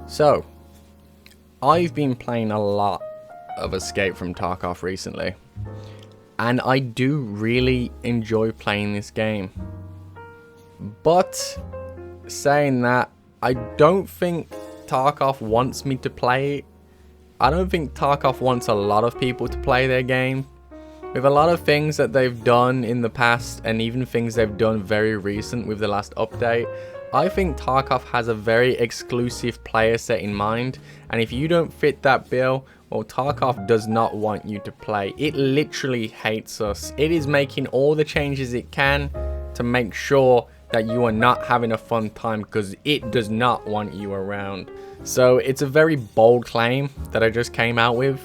So, I've been playing a lot of Escape from Tarkov recently, and I do really enjoy playing this game. But, saying that, I don't think Tarkov wants me to play it. I don't think Tarkov wants a lot of people to play their game. With a lot of things that they've done in the past, and even things they've done very recent with the last update, I think Tarkov has a very exclusive player set in mind, and if you don't fit that bill, well, Tarkov does not want you to play. It literally hates us. It is making all the changes it can to make sure that you are not having a fun time, because it does not want you around. So it's a very bold claim that I just came out with,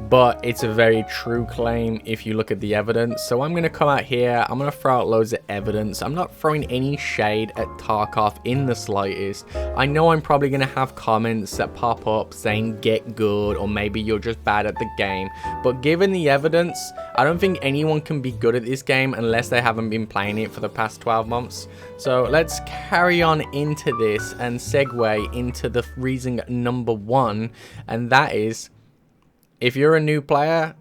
but it's a very true claim if you look at the evidence. So I'm going to come out here, I'm going to throw out loads of evidence. I'm not throwing any shade at Tarkov in the slightest. I know I'm probably going to have comments that pop up saying get good, or maybe you're just bad at the game. But given the evidence, I don't think anyone can be good at this game unless they haven't been playing it for the past 12 months. So let's carry on into this and segue into the reason number one, and that is, if you're a new player,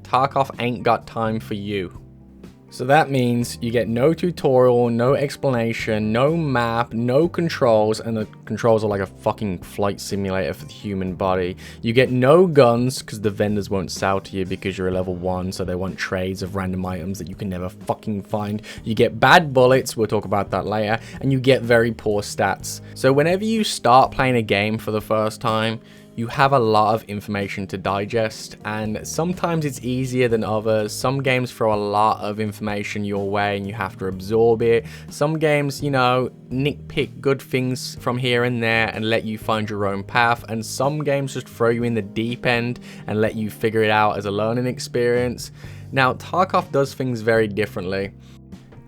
Tarkov ain't got time for you. So that means you get no tutorial, no explanation, no map, no controls, and the controls are like a fucking flight simulator for the human body. You get no guns, because the vendors won't sell to you because you're a level 1, so they want trades of random items that you can never fucking find. You get bad bullets, we'll talk about that later, and you get very poor stats. So whenever you start playing a game for the first time, you have a lot of information to digest, and sometimes it's easier than others. Some games throw a lot of information your way and you have to absorb it. Some games, you know, nitpick good things from here and there and let you find your own path, and some games just throw you in the deep end and let you figure it out as a learning experience. Now, Tarkov does things very differently.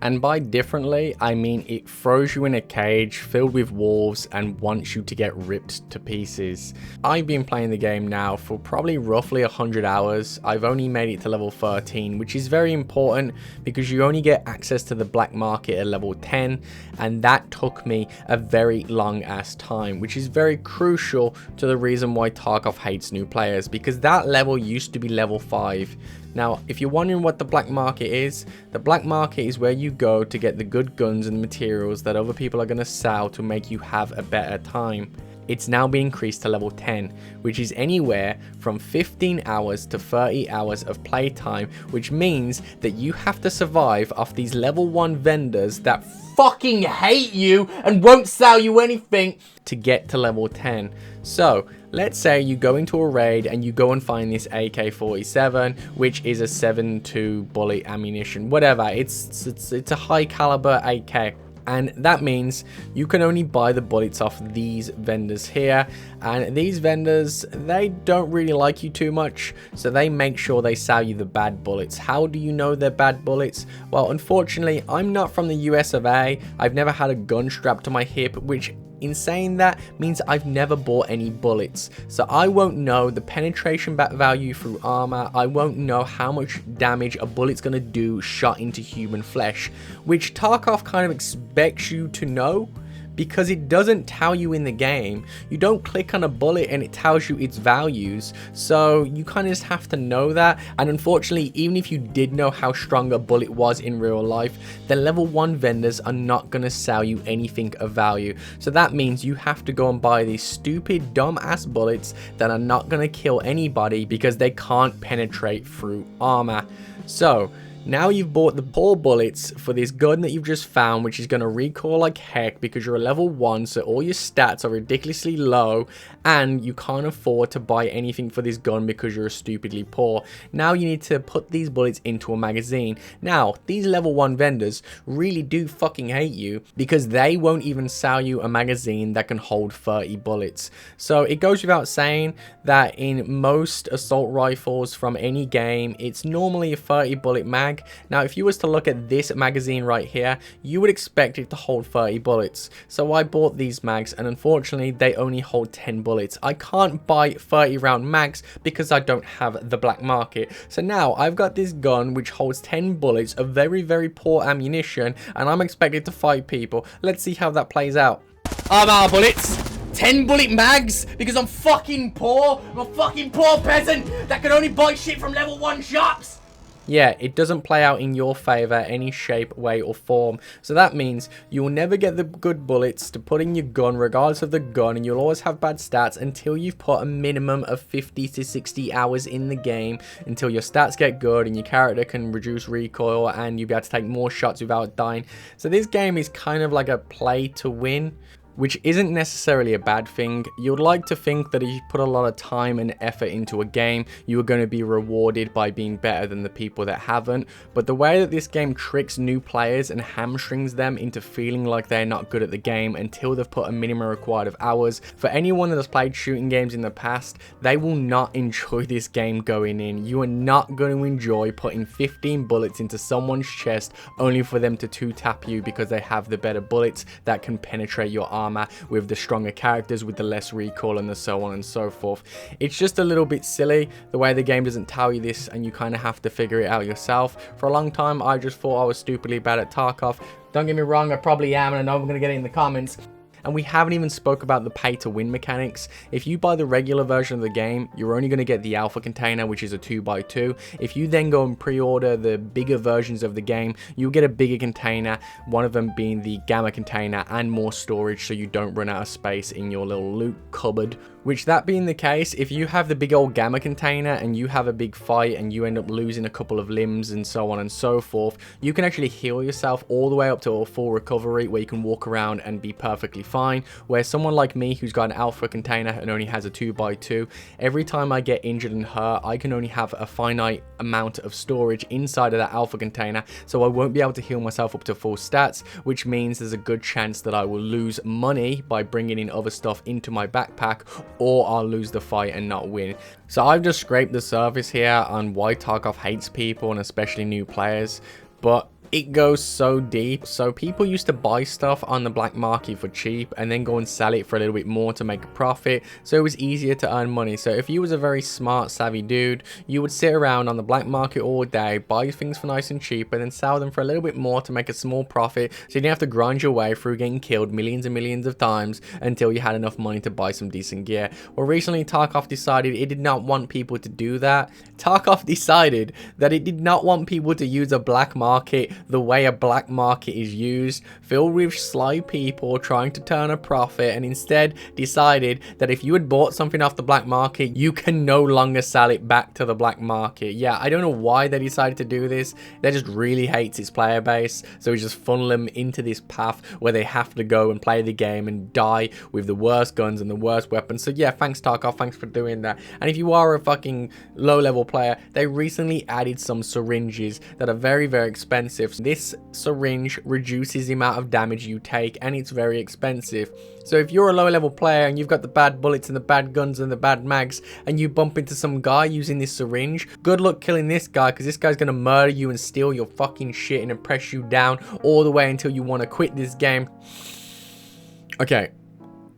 And by differently, I mean it throws you in a cage filled with wolves and wants you to get ripped to pieces. I've been playing the game now for probably roughly 100 hours. I've only made it to level 13, which is very important because you only get access to the black market at level 10, and that took me a very long ass time, which is very crucial to the reason why Tarkov hates new players, because that level used to be level 5. Now, if you're wondering what the black market is, the black market is where you go to get the good guns and materials that other people are going to sell to make you have a better time. It's now been increased to level 10, which is anywhere from 15 hours to 30 hours of playtime, which means that you have to survive off these level 1 vendors that fucking hate you and won't sell you anything to get to level 10. So let's say you go into a raid and you go and find this AK-47, which is a 7.2 bullet ammunition, whatever. It's a high caliber AK. And that means you can only buy the bullets off these vendors here, and these vendors, they don't really like you too much, so they make sure they sell you the bad bullets. How do you know they're bad bullets? Well, unfortunately, I'm not from the US of A. I've never had a gun strapped to my hip, which in saying that means I've never bought any bullets, so I won't know the penetration value through armor. I won't know how much damage a bullet's gonna do shot into human flesh, which Tarkov kind of expects you to know, because it doesn't tell you in the game. You don't click on a bullet and it tells you its values, so you kind of just have to know that. And unfortunately, even if you did know how strong a bullet was in real life, the level 1 vendors are not going to sell you anything of value. So that means you have to go and buy these stupid dumb ass bullets that are not going to kill anybody because they can't penetrate through armor. So now you've bought the poor bullets for this gun that you've just found, which is going to recoil like heck because you're a level 1, so all your stats are ridiculously low, and you can't afford to buy anything for this gun because you're stupidly poor. Now you need to put these bullets into a magazine. Now, these level 1 vendors really do fucking hate you because they won't even sell you a magazine that can hold 30 bullets. So it goes without saying that in most assault rifles from any game, it's normally a 30 bullet mag. Now, if you was to look at this magazine right here, you would expect it to hold 30 bullets. So I bought these mags, and unfortunately, they only hold 10 bullets. I can't buy 30 round mags because I don't have the black market. So now I've got this gun which holds 10 bullets of very, very poor ammunition, and I'm expected to fight people. Let's see how that plays out. I'm out of bullets. 10 bullet mags because I'm fucking poor. I'm a fucking poor peasant that can only buy shit from level 1 shops. Yeah, it doesn't play out in your favor any shape, way, or form. So that means you will never get the good bullets to put in your gun regardless of the gun, and you'll always have bad stats until you've put a minimum of 50 to 60 hours in the game, until your stats get good and your character can reduce recoil and you'll be able to take more shots without dying. So this game is kind of like a play to win, which isn't necessarily a bad thing. You'd like to think that if you put a lot of time and effort into a game, you are going to be rewarded by being better than the people that haven't. But the way that this game tricks new players and hamstrings them into feeling like they're not good at the game until they've put a minimum required of hours. For anyone that has played shooting games in the past, they will not enjoy this game going in. You are not going to enjoy putting 15 bullets into someone's chest only for them to two-tap you because they have the better bullets that can penetrate your armor, with the stronger characters with the less recoil and the so on and so forth. It's just a little bit silly the way the game doesn't tell you this, and you kind of have to figure it out yourself. For a long time I just thought I was stupidly bad at Tarkov. Don't get me wrong, I probably am, and I know I'm going to get it in the comments. And we haven't even spoke about the pay to win mechanics. If you buy the regular version of the game, you're only going to get the alpha container, which is a 2x2. If you then go and pre-order the bigger versions of the game, you'll get a bigger container, one of them being the gamma container, and more storage so you don't run out of space in your little loot cupboard. Which, that being the case, if you have the big old gamma container and you have a big fight and you end up losing a couple of limbs and so on and so forth, you can actually heal yourself all the way up to a full recovery where you can walk around and be perfectly fine. Where someone like me who's got an alpha container and only has a 2x2, every time I get injured and hurt, I can only have a finite amount of storage inside of that alpha container, so I won't be able to heal myself up to full stats, which means there's a good chance that I will lose money by bringing in other stuff into my backpack, or I'll lose the fight and not win. So I've just scraped the surface here on why Tarkov hates people, and especially new players, but it goes so deep. So people used to buy stuff on the black market for cheap and then go and sell it for a little bit more to make a profit, so it was easier to earn money. So if you was a very smart, savvy dude, you would sit around on the black market all day, buy things for nice and cheap, and then sell them for a little bit more to make a small profit, so you didn't have to grind your way through getting killed millions and millions of times until you had enough money to buy some decent gear. Well, recently Tarkov decided it did not want people to do that. Tarkov decided that it did not want people to use a black market the way a black market is used, filled with sly people trying to turn a profit, and instead decided that if you had bought something off the black market, you can no longer sell it back to the black market. Yeah, I don't know why they decided to do this. They just really hates its player base, so we just funnel them into this path where they have to go and play the game and die with the worst guns and the worst weapons. So yeah, thanks Tarkov, thanks for doing that. And if you are a fucking low level player, they recently added some syringes that are very, very expensive. This syringe reduces the amount of damage you take, and it's very expensive. So if you're a low level player and you've got the bad bullets and the bad guns and the bad mags, and you bump into some guy using this syringe, good luck killing this guy, because this guy's gonna murder you and steal your fucking shit and press you down all the way until you want to quit this game. Okay,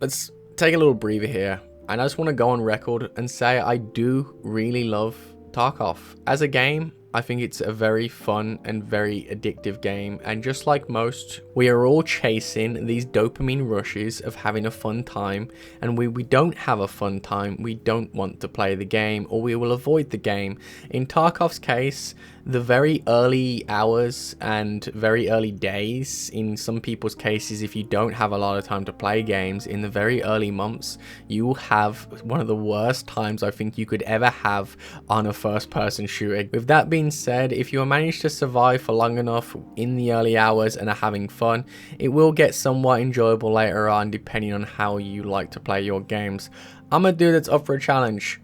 let's take a little breather here, and I just want to go on record and say I do really love Tarkov. As a game, I think it's a very fun and very addictive game, and just like most, we are all chasing these dopamine rushes of having a fun time, and we don't have a fun time, we don't want to play the game, or we will avoid the game. In Tarkov's case, the very early hours and very early days, in some people's cases, if you don't have a lot of time to play games, in the very early months, you will have one of the worst times I think you could ever have on a first-person shooter. With that being said, if you manage to survive for long enough in the early hours and are having fun, it will get somewhat enjoyable later on, depending on how you like to play your games. I'm a dude that's up for a challenge.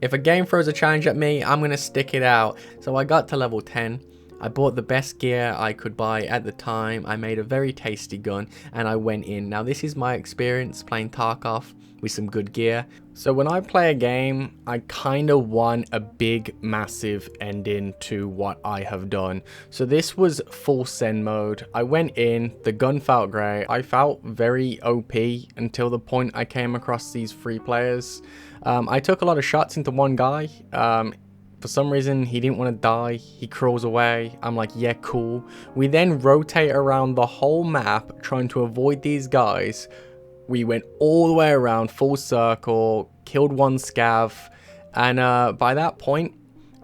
If a game throws a challenge at me, I'm going to stick it out. So I got to level 10. I bought the best gear I could buy at the time. I made a very tasty gun and I went in. Now this is my experience playing Tarkov with some good gear. So when I play a game, I kind of want a big, massive ending to what I have done. So this was full send mode. I went in, the gun felt great. I felt very OP until the point I came across these 3 players. I took a lot of shots into one guy. For some reason, he didn't want to die. He crawls away. I'm like, yeah, cool. We then rotate around the whole map trying to avoid these guys. We went all the way around, full circle, killed one scav, and by that point,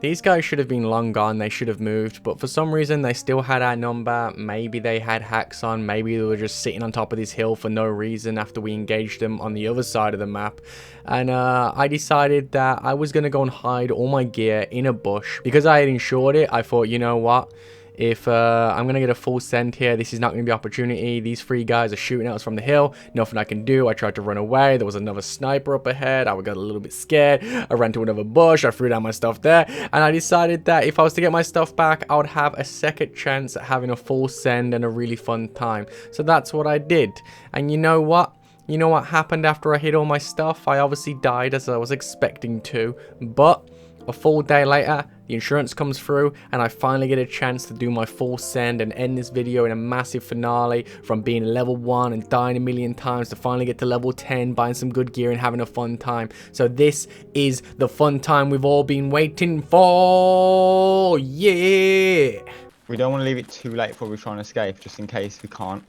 these guys should have been long gone. They should have moved, but for some reason they still had our number. Maybe they had hacks on, maybe they were just sitting on top of this hill for no reason after we engaged them on the other side of the map. And I decided that I was going to go and hide all my gear in a bush. Because I had insured it, I thought, you know what? If I'm going to get a full send here, this is not going to be opportunity. These 3 guys are shooting at us from the hill. Nothing I can do. I tried to run away. There was another sniper up ahead. I got a little bit scared. I ran to another bush. I threw down my stuff there. And I decided that if I was to get my stuff back, I would have a second chance at having a full send and a really fun time. So that's what I did. And you know what? You know what happened after I hid all my stuff? I obviously died as I was expecting to. But a full day later, the insurance comes through and I finally get a chance to do my full send and end this video in a massive finale from being level 1 and dying a million times to finally get to level 10, buying some good gear and having a fun time. So this is the fun time we've all been waiting for. Yeah! We don't want to leave it too late before we try and escape, just in case we can't.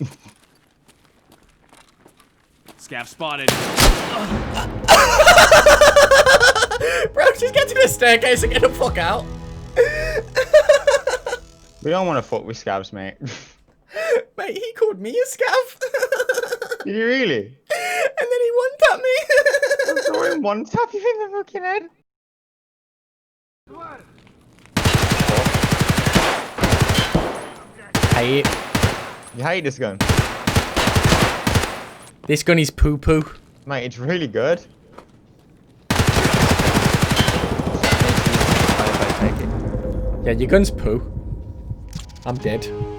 Scav spotted. Bro, just get to the staircase and get the fuck out. We don't want to fuck with scavs, mate. Mate, he called me a scav. Did you really? And then he one-tapped me. I saw him one tap you in the fucking head. Hate it. You hate this gun? This gun is poo-poo. Mate, it's really good. Yeah, your gun's poo. I'm dead.